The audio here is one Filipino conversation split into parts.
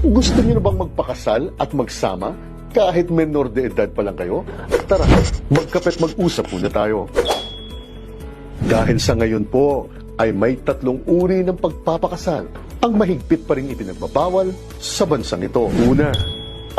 Gusto niyo na bang magpakasal at magsama kahit menor de edad pa lang kayo? Tara, magkape't mag-usap muna tayo. Dahil sa ngayon po ay may 3 uri ng pagpapakasal ang mahigpit pa rin ipinagbabawal sa bansang ito. Una,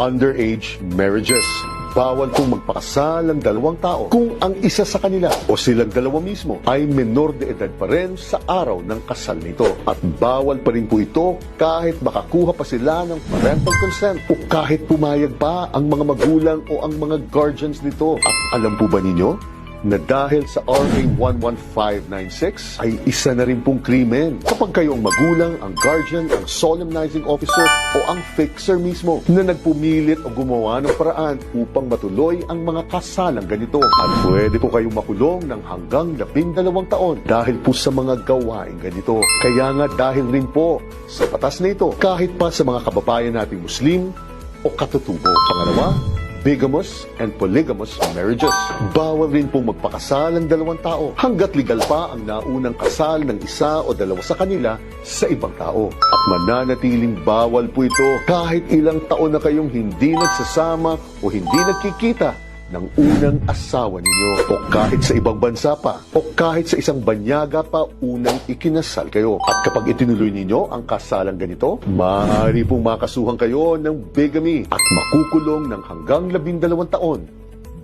underage marriages. Bawal pong magpakasal ang 2 tao kung ang isa sa kanila o silang 2 mismo ay menor de edad pa rin sa araw ng kasal nito. At bawal pa rin po ito kahit makakuha pa sila ng parental consent o kahit pumayag pa ang mga magulang o ang mga guardians nito. At alam po ba ninyo na dahil sa RA 11596 ay isa na rin pong krimen kapag kayo ang magulang, ang guardian, ang solemnizing officer o ang fixer mismo na nagpumilit o gumawa ng paraan upang matuloy ang mga kasalang ganito. At pwede po kayong makulong ng hanggang 12 taon dahil po sa mga gawain ganito. Kaya nga dahil rin po sa batas na ito, kahit pa sa mga kababayan nating Muslim o katutubo. Pangalawa, bigamous and polygamous marriages. Bawal rin pong magpakasal ang 2 tao hanggat legal pa ang naunang kasal ng isa o 2 sa kanila sa ibang tao. At mananatiling bawal po ito kahit ilang taon na kayong hindi nagsasama o hindi nagkikita ng unang asawa ninyo o kahit sa ibang bansa pa o kahit sa isang banyaga pa unang ikinasal kayo. At kapag itinuloy ninyo ang kasalang ganito, maaari pong makasuhan kayo ng bigamy at makukulong ng hanggang 12 taon.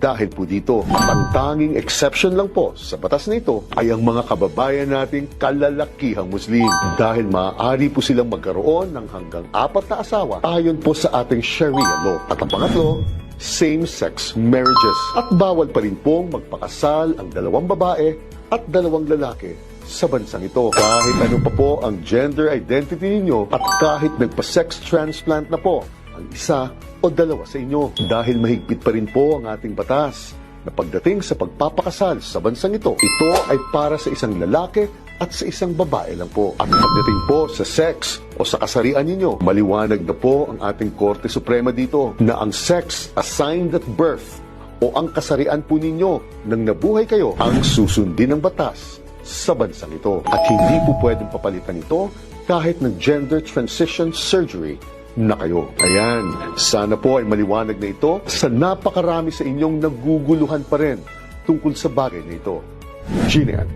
Dahil po dito, at ang tanging exception lang po sa batas na ito ay ang mga kababayan nating kalalakihang Muslim dahil maaari po silang magkaroon ng hanggang 4 na asawa ayon po sa ating Sharia law. At ang pangatlo, same-sex marriages. At bawal pa rin pong magpakasal ang 2 babae at 2 lalaki sa bansang ito. Kahit ano pa po ang gender identity ninyo at kahit nagpa-sex transplant na po ang isa o 2 sa inyo. Dahil mahigpit pa rin po ang ating batas na pagdating sa pagpapakasal sa bansang ito, ito ay para sa isang lalaki at sa isang babae lang po. At pagdating po sa sex o sa kasarian ninyo, maliwanag na po ang ating Korte Suprema dito na ang sex assigned at birth o ang kasarian po ninyo nang nabuhay kayo ang susundin ng batas sa bansang ito. At hindi po pwedeng papalitan ito kahit ng gender transition surgery na kayo. Ayan, sana po ay maliwanag na ito sa napakarami sa inyong naguguluhan pa rin tungkol sa bagay na ito. Gina.